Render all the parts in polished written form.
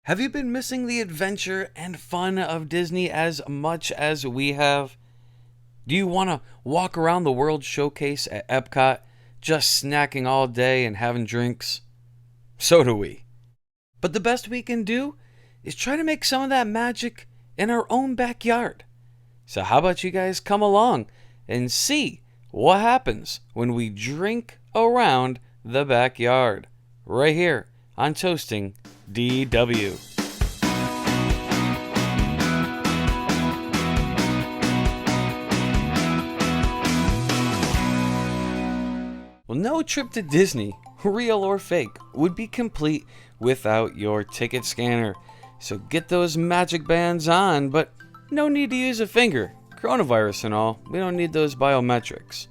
Have you been missing the adventure and fun of Disney as much as we have? Do you want to walk around the World Showcase at EPCOT, just snacking all day and having drinks? So do we. But the best we can do is try to make some of that magic in our own backyard. So how about you guys come along and see what happens when we drink around the backyard, right here on Toasting DW. Well, no trip to Disney, real or fake, would be complete without your ticket scanner. So get those magic bands on, but no need to use a finger. Coronavirus and all, we don't need those biometrics.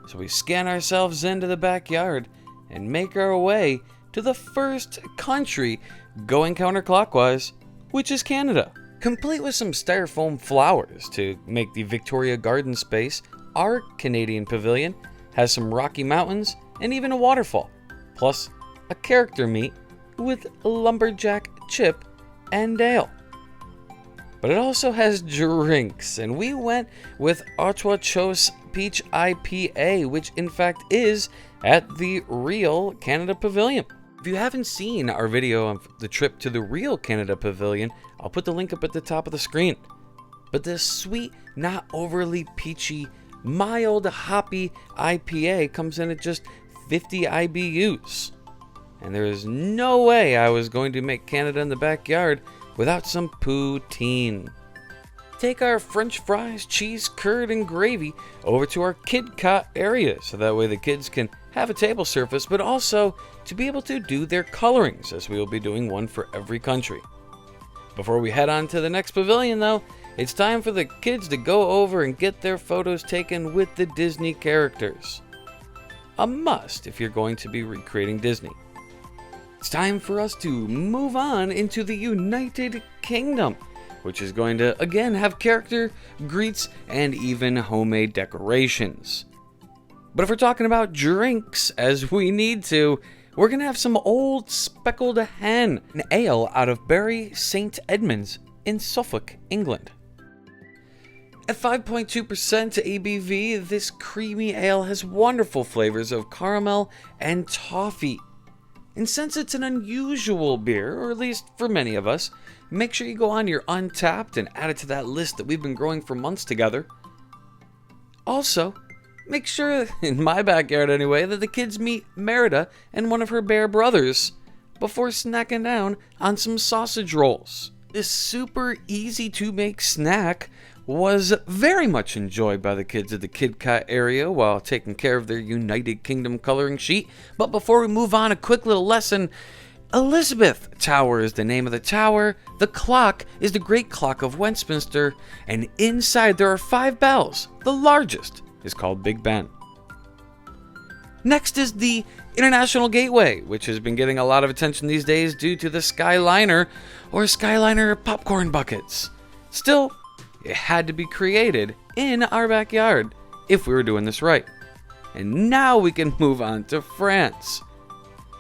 So we scan ourselves into the backyard and make our way to the first country going counterclockwise, which is Canada. Complete with some styrofoam flowers to make the Victoria Garden space, our Canadian pavilion has some rocky mountains and even a waterfall, plus a character meet with Lumberjack Chip and Dale. But it also has drinks, and we went with Attribution Peach IPA, which in fact is at the real Canada Pavilion. If you haven't seen our video of the trip to the real Canada Pavilion, I'll put the link up at the top of the screen. But this sweet, not overly peachy, mild hoppy IPA comes in at just 50 IBUs. And there is no way I was going to make Canada in the backyard without some poutine. Take our French fries, cheese, curd, and gravy over to our KidCot area, so that way the kids can have a table surface, but also to be able to do their colorings, as we will be doing one for every country. Before we head on to the next pavilion though, it's time for the kids to go over and get their photos taken with the Disney characters. A must if you're going to be recreating Disney. It's time for us to move on into the United Kingdom, which is going to again have character greets and even homemade decorations. But if we're talking about drinks, as we need to, we're going to have some Old Speckled Hen, an ale out of Bury St. Edmunds in Suffolk, England. At 5.2% ABV, this creamy ale has wonderful flavors of caramel and toffee. And since it's an unusual beer, or at least for many of us, make sure you go on your Untapped and add it to that list that we've been growing for months together. Also, make sure, in my backyard anyway, that the kids meet Merida and one of her bear brothers before snacking down on some sausage rolls. This super easy to make snack was very much enjoyed by the kids at the KidCot area while taking care of their United Kingdom coloring sheet. But before we move on, a quick little lesson. Elizabeth Tower is the name of the tower. The clock is the Great Clock of Westminster, and inside there are 5 bells. The largest is called Big Ben. Next is the International Gateway, which has been getting a lot of attention these days due to the Skyliner or Skyliner popcorn buckets. Still, it had to be created in our backyard if we were doing this right. And now we can move on to France.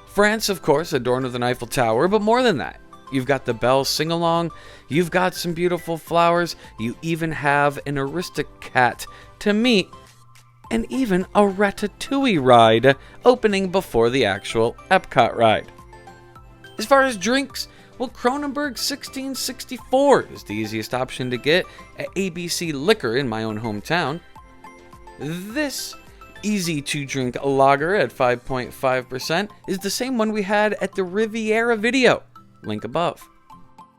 France, of course, adorned with an Eiffel Tower, but more than that. You've got the Belle Sing-Along, you've got some beautiful flowers, you even have an Aristocat to meet, and even a Ratatouille ride opening before the actual Epcot ride. As far as drinks, well, Kronenbourg 1664 is the easiest option to get at ABC Liquor in my own hometown. This easy-to-drink lager at 5.5% is the same one we had at the Riviera video, link above.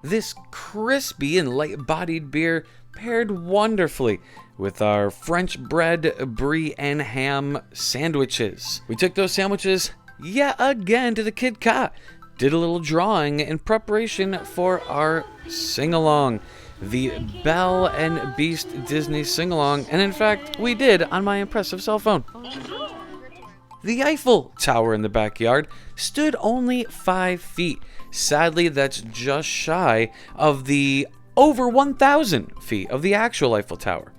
This crispy and light-bodied beer paired wonderfully with our French bread, brie, and ham sandwiches. We took those sandwiches yet again to the KidCot, did a little drawing in preparation for our sing-along, the Belle and Beast Disney sing-along, and in fact, we did on my impressive cell phone. The Eiffel Tower in the backyard stood only 5 feet. Sadly, that's just shy of the over 1,000 feet of the actual Eiffel Tower.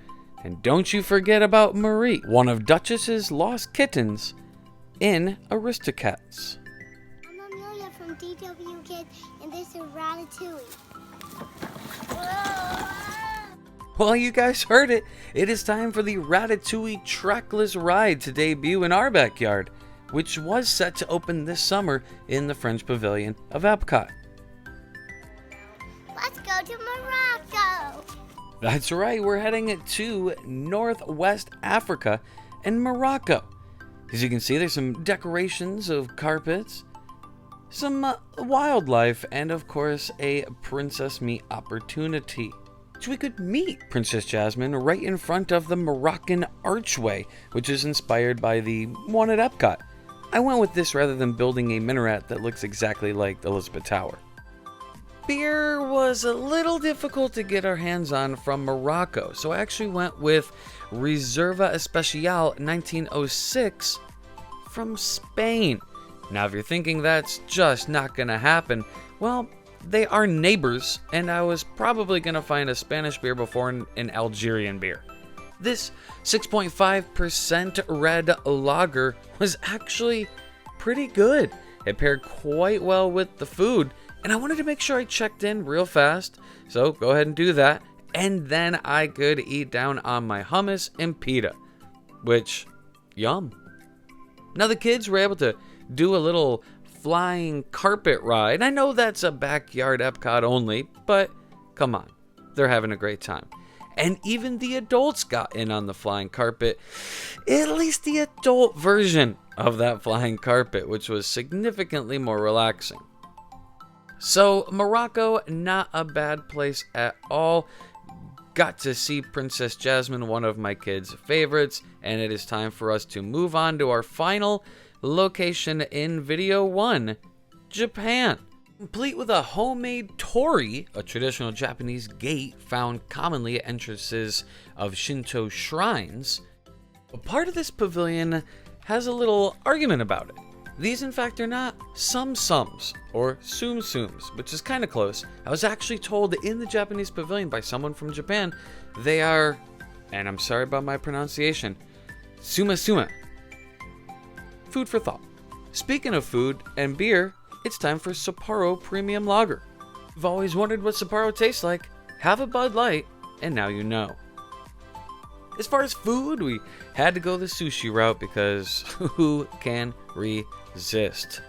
And don't you forget about Marie, one of Duchess's lost kittens in Aristocats. I'm Amelia from from DW Kids, and this is Ratatouille. Well, you guys heard it. It is time for the Ratatouille trackless ride to debut in our backyard, which was set to open this summer in the French Pavilion of EPCOT. Let's go to Morocco. That's right, we're heading to Northwest Africa and Morocco. As you can see, there's some decorations of carpets, some wildlife, and of course a princess meet opportunity. So we could meet Princess Jasmine right in front of the Moroccan archway, which is inspired by the one at Epcot. I went with this rather than building a minaret that looks exactly like the Elizabeth Tower. Beer was a little difficult to get our hands on from Morocco, so I actually went with Reserva Especial 1906 from Spain. Now, if you're thinking that's just not going to happen, well, they are neighbors, and I was probably going to find a Spanish beer before an Algerian beer. This 6.5% red lager was actually pretty good. It paired quite well with the food, and I wanted to make sure I checked in real fast, so go ahead and do that, and then I could eat down on my hummus and pita, which, yum. Now the kids were able to do a little flying carpet ride. I know that's a backyard Epcot only, but come on, they're having a great time. And even the adults got in on the flying carpet, at least the adult version of that flying carpet, which was significantly more relaxing. So Morocco, not a bad place at all. Got to see Princess Jasmine, one of my kids' favorites, and it is time for us to move on to our final location in video 1, Japan. Complete with a homemade torii, a traditional Japanese gate found commonly at entrances of Shinto shrines. A part of this pavilion has a little argument about it. These, in fact, are not sum-sums or sum-sums, which is kind of close. I was actually told in the Japanese pavilion by someone from Japan, they are, and I'm sorry about my pronunciation, suma-suma. Food for thought. Speaking of food and beer, it's time for Sapporo Premium Lager. You've always wondered what Sapporo tastes like. Have a Bud Light, and now you know. As far as food, we had to go the sushi route because who can resist?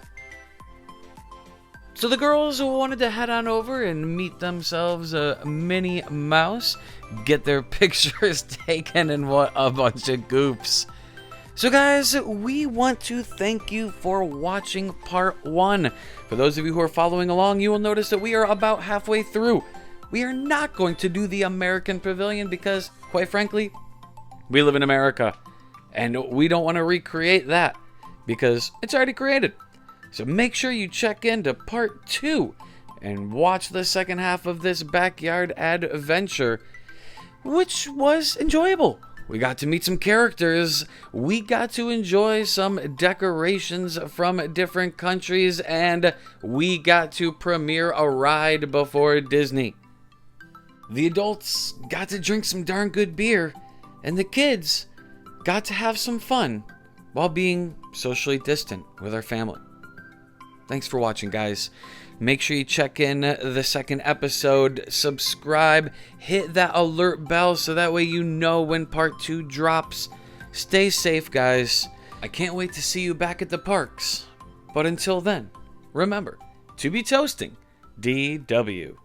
So the girls wanted to head on over and meet themselves a Minnie Mouse, get their pictures taken, and what a bunch of goops. So guys, we want to thank you for watching part 1. For those of you who are following along, you will notice that we are about halfway through. We are not going to do the American Pavilion because, quite frankly, we live in America, and we don't want to recreate that because it's already created. So make sure you check into part 2 and watch the second half of this backyard adventure, which was enjoyable. We got to meet some characters, we got to enjoy some decorations from different countries, and we got to premiere a ride before Disney. The adults got to drink some darn good beer, and the kids got to have some fun while being socially distant with our family. Thanks for watching, guys. Make sure you check in the second episode, subscribe, hit that alert bell so that way you know when part 2 drops. Stay safe, guys. I can't wait to see you back at the parks. But until then, remember to be toasting DW.